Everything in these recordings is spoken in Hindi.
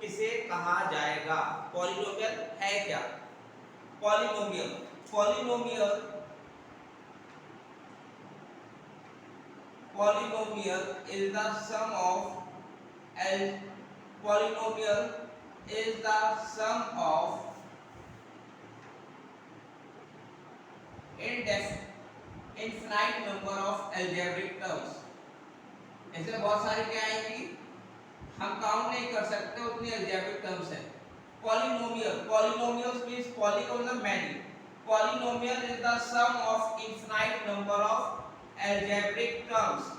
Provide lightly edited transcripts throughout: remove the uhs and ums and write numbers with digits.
किसे कहा जाएगा? पॉलिनोमियल है क्या? Polynomial polynomial polynomial is the sum of L polynomial is the sum of infinite number of algebraic terms। ऐसे बहुत सारी क्या आएंगी, हम काउंट नहीं कर सकते उतनी algebraic terms है। polynomials means poly का मतलब many, polynomial is the sum of infinite number of algebraic terms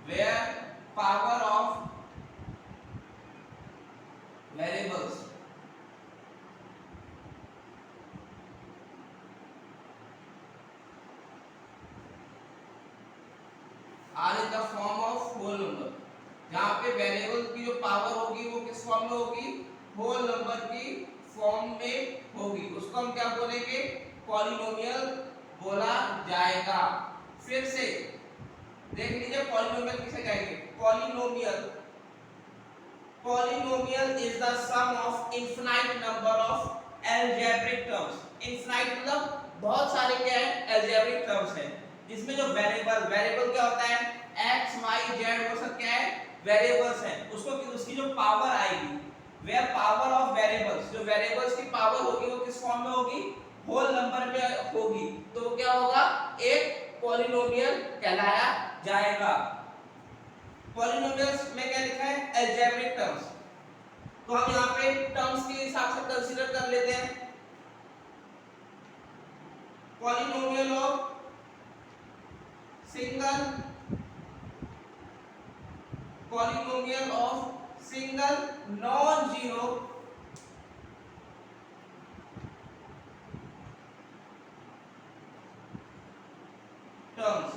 where power of variables are in the form of whole number। जहाँ पे वेरिएबल की जो पावर होगी वो किस फॉर्म में होगी? होल नंबर की फॉर्म में होगी, उसको हम क्या बोलेंगे? पॉलिनोमियल बोला जाएगा। फिर से देख लीजिए पॉलिनोमियल किसे कहेंगे? Polynomial is the sum of infinite number of algebraic terms. Infinite मतलब बहुत सारे क्या है? अलजेब्रिक टर्म्स है, जिसमें जो वेरिएबल क्या होता है? x y z वो सब क्या है? वेरिएबल्स हैं। उसको उसकी जो पावर आएगी, वेयर पावर ऑफ वेरिएबल्स, जो वेरिएबल्स की पावर होगी वो किस फॉर्म में होगी? होल नंबर में होगी, तो क्या होगा? एक पॉलिनोमियल कहलाया जाएगा। पॉलिनोमियल्स में क्या लिखा है? Algebraic terms. तो हम यहाँ पे टर्म्स के हिसाब से कंसीडर कर लेते हैं। Polynomial of single non zero terms.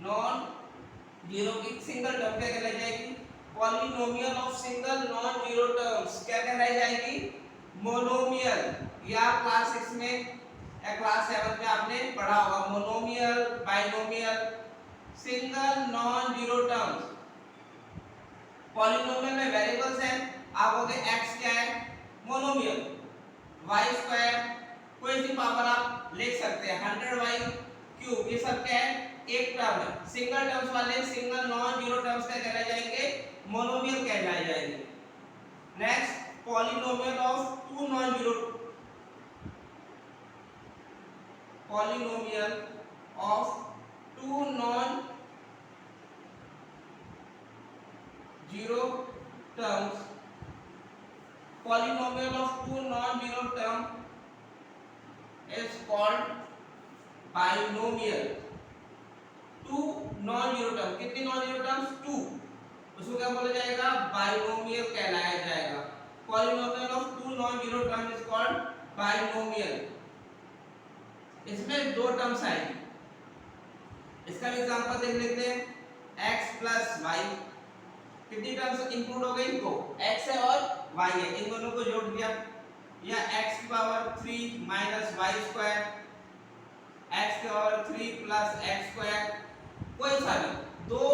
Non zero की सिंगल टर्म क्या कहलाई जाएगी? Polynomial of single non zero terms क्या कहलाई जाएगी? मोनोमियल। या क्लास 6 में या क्लास 7 में आपने पढ़ा होगा monomial, binomial, single non zero terms. Polynomial में वेरिएबल्स हैं, आप बोलोगे x क्या है? मोनोमियल। y स्क्वायर कोई सी पावर आप लिख सकते हैं, 100y क्यूब, ये सब क्या है? एक टर्म है। सिंगल टर्म्स वाले सिंगल नॉन जीरो टर्म्स क्या कहलाए जाएंगे? मोनोमियल कहलाए जाएंगे। Next polynomial of two non zero polynomial of two non zero terms. polynomial of two non-zero term is called binomial। Two non zero term, कितनी नॉन जीरो टर्म्स? टू, उसको क्या बोला जाएगा? बाइनोमियल कहलाया जाएगा। Polynomial of two non zero term is called binomial. इसमें दो टर्म्स आएंगी, इसका एग्जांपल देख लेते हैं। x प्लस वाई, कितनी टर्म्स इंक्लूड हो गई? दो, x है और y है, इन दोनों को जोड़ दिया। या x की power 3 minus y square, x की पावर 3 प्लस x स्क्वायर, कोई सा भी दो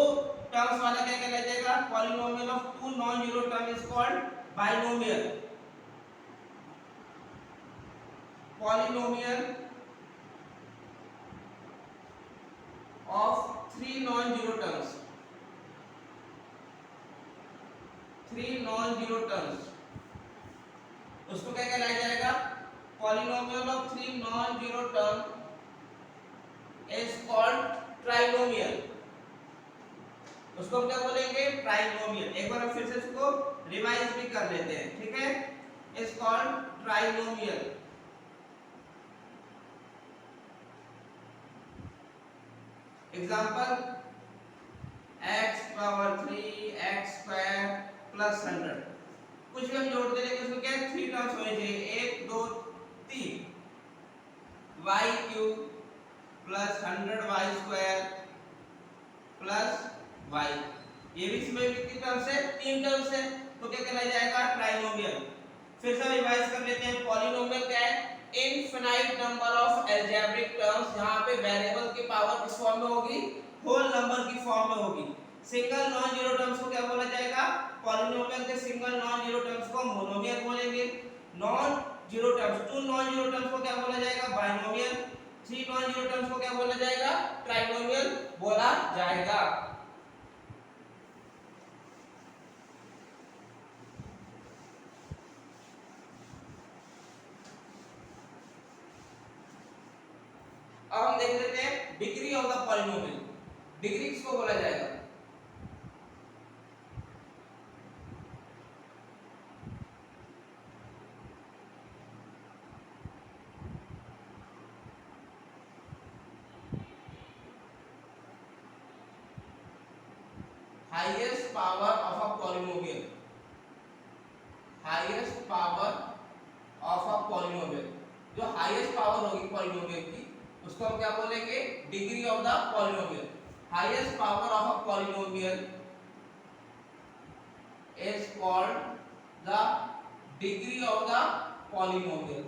टर्म्स वाला क्या कहलाया जाएगा? Polynomial of two non zero term is called binomial. Polynomial of three non zero terms, three non zero terms, उसको क्या कहलाया जाएगा? Polynomial of three non zero term is called trinomial. उसको हम क्या बोलेंगे? ट्राइनोमियल। एक बार हम फिर से इसको रिवाइज भी कर लेते हैं, ठीक है? Is called trinomial. Example x power 3 x square plus 100, कुछ भी हम जोड़ते हैं उसमें क्या है? थ्री टर्म्स होने चाहिए, 1 2 3, y cube plus 100y square plus y, ये भी इसमें भी कितनी टर्म्स है? तीन टर्म्स है, तो क्या कहलाया जाएगा? ट्राइनोमियल। फिर से रिवाइज कर लेते हैं। पॉलिनोमियल क्या है? Infinite number of algebraic terms, जहां पे वेरिएबल की पावर किस फॉर्म में होगी, होल नंबर की फॉर्म में होगी। सिंगल नॉन जीरो टर्म्स को क्या बोला जाएगा, पॉलिनोमियल के सिंगल नॉन जीरो टर्म्स को मोनोमियल बोलेंगे। Non zero terms, two non zero terms को क्या बोला जाएगा, binomial. Three non zero terms को क्या बोला जाएगा, ट्राइनोमियल बोला जाएगा। अब हम देख लेते हैं degree of the polynomial. Degree किसको बोला जाएगा, highest power of a polynomial. Highest power of a polynomial, जो हाईएस्ट पावर होगी पॉलिनोमियल की, उसको हम क्या बोलेंगे, degree of the polynomial. Highest power of a polynomial is called the degree of the polynomial.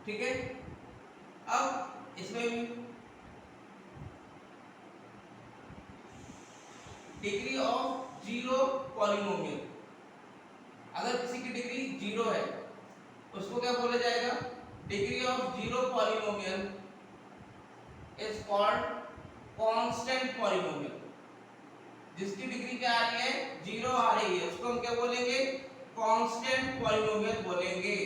ठीक है, अब इसमें डिग्री ऑफ जीरो पॉलिनोमियल, अगर किसी की डिग्री जीरो है उसको क्या बोला जाएगा, degree of zero polynomial is called constant polynomial. जिसकी डिग्री क्या आ रही है, जीरो आ रही है, उसको हम क्या बोलेंगे, कांस्टेंट पॉलिनोमियल बोलेंगे।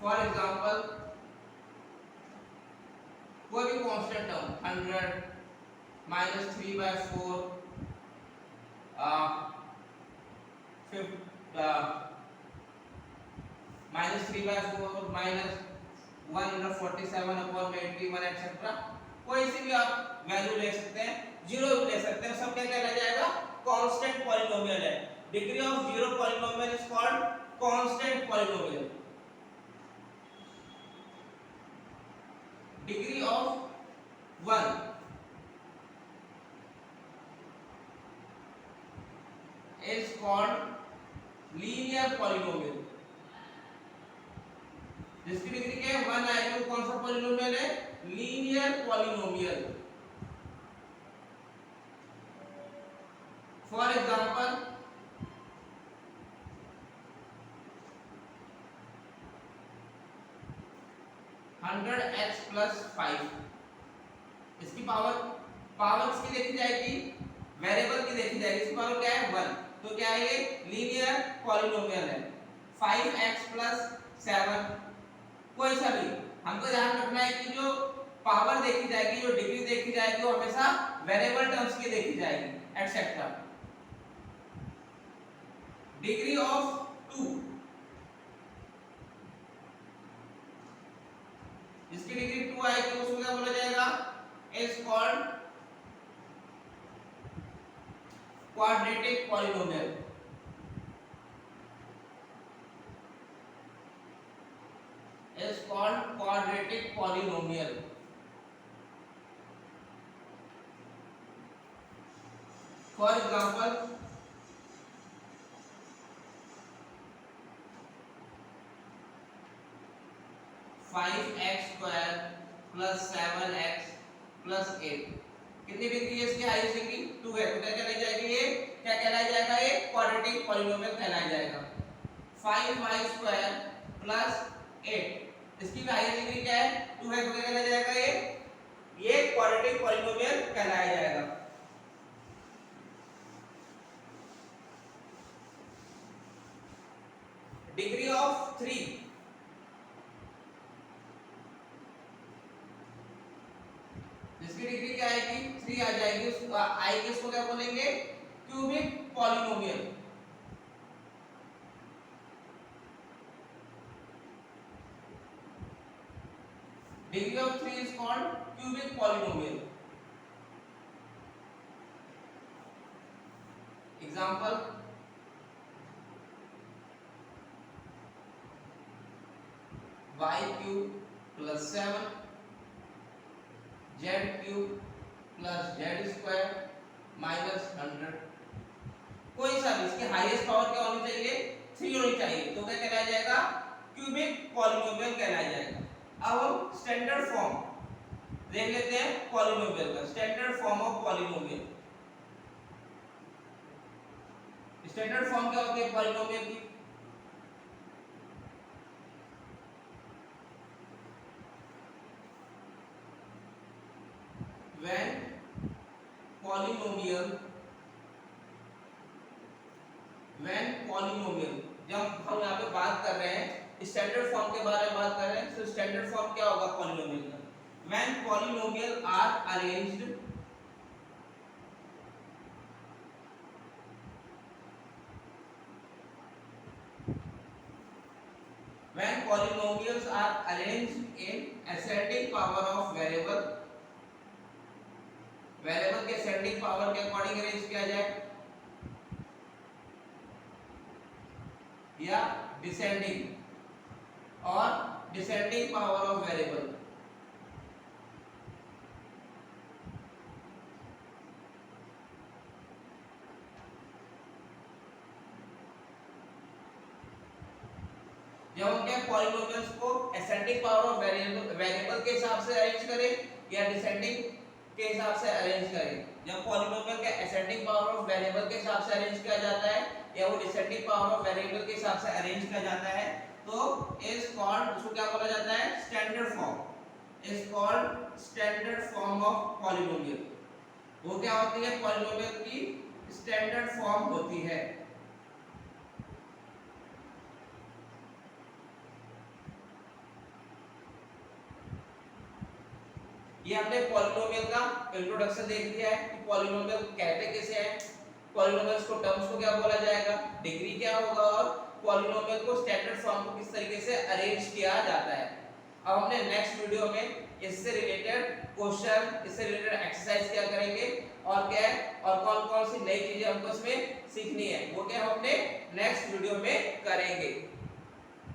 फॉर एग्जांपल कोई भी कांस्टेंट टर्म 100 -3/4 -3/4 -147/81 एक्सेट्रा, कोई सी भी आप वैल्यू ले सकते हैं, जीरो भी ले सकते हैं, सब क्या कहलाया जाएगा, कांस्टेंट पॉलिनोमियल है। Degree of zero polynomial is called constant polynomial. Degree of 1 is called linear polynomial। जिसकी डिग्री क्या है, 1 आएगी, वो कौन सा पॉलिनोमियल है, linear polynomial. For example 100x + 5, इसकी पावर किसकी देखी जाएगी, वेरिएबल की देखी जाएगी, इसकी पावर क्या है, 1, तो क्या है ये लीनियर पॉलिनोमियल है। 5x + 7, कोई सा भी, हमको ध्यान रखना है कि जो पावर देखी जाएगी, जो डिग्री देखी जाएगी, वो हमेशा वेरिएबल टर्म्स की देखी जाएगी एटसेट्रा। डिग्री ऑफ 2, जिसकी डिग्री 2 आएगी उसको क्या बोला जाएगा, is called quadratic polynomial. is called quadratic polynomial। For example 5x² + 7x + 8, कितनी डिग्री है इसकी, हाईएस्ट डिग्री 2 है, तो क्या कहलाई जाएगी, ये क्या कहलाया जाएगा, ये क्वाड्रेटिक पॉलिनोमियल कहलाया जाएगा। 5y² + 8, इसकी भी हाईएस्ट डिग्री क्या है, 2 है, तो क्या कहलाया जाएगा, ये क्वाड्रेटिक पॉलिनोमियल कहलाया जाएगा। डिग्री ऑफ 3, जिसकी डिग्री क्या आएगी, 3 आ जाएगी, उसको आएगी, इसको क्या बोलेंगे, cubic polynomial. Degree of 3 is called cubic polynomial. Example y cube plus 7 z cube plus z square minus 100। कोई सा भी इसकी हाईएस्ट पावर क्या होनी चाहिए, 3 होनी चाहिए, तो क्या कहलाया जाएगा, क्यूबिक पॉलिनोमियल कहलाया जाएगा। अब हम स्टैंडर्ड फॉर्म देख लेते हैं पॉलिनोमियल का, standard form of polynomial. Standard form क्या होती है पॉलिनोमियल की, when polynomial जब हम यहाँ पे बात कर रहे हैं स्टैंडर्ड फॉर्म के बारे में बात कर रहे हैं, तो स्टैंडर्ड फॉर्म क्या होगा पॉलिनोमियल का, when polynomial are arranged when polynomials are arranged in ascending power of variable, variable के असेंडिंग पावर के अकॉर्डिंग अरेंज किया जाए या डिसेंडिंग और डिसेंडिंग पावर ऑफ वेरिएबल। जब हम क्या पॉलिनोमियल्स को असेंडिंग पावर ऑफ वेरिएबल के हिसाब से अरेंज करें या डिसेंडिंग के हिसाब से अरेंज करें, जब पॉलिनोमियल के असेंडिंग पावर ऑफ वेरिएबल के हिसाब से अरेंज किया जाता है या वो डिसेंडिंग पावर ऑफ वेरिएबल के हिसाब से अरेंज किया जाता है, तो इज कॉल्ड, उसको क्या बोला जाता है, standard form, is called standard form of polynomial. वो क्या होती है, पॉलिनोमियल की स्टैंडर्ड फॉर्म होती है। ये हमने पॉलिनोमियल का इंट्रोडक्शन देख लिया है कि पॉलिनोमियल कहते किसे हैं, पॉलिनोमियल्स को टर्म्स को क्या बोला जाएगा, डिग्री क्या होगा, और पॉलिनोमियल को स्टैंडर्ड फॉर्म को किस तरीके से अरेंज किया जाता है। अब हमने नेक्स्ट वीडियो में इससे रिलेटेड क्वेश्चन, इससे रिलेटेड एक्सरसाइज क्या करेंगे और क्या और कौन-कौन सी नई चीजें हमको इसमें सीखनी है, वो क्या हम अपने नेक्स्ट वीडियो में करेंगे।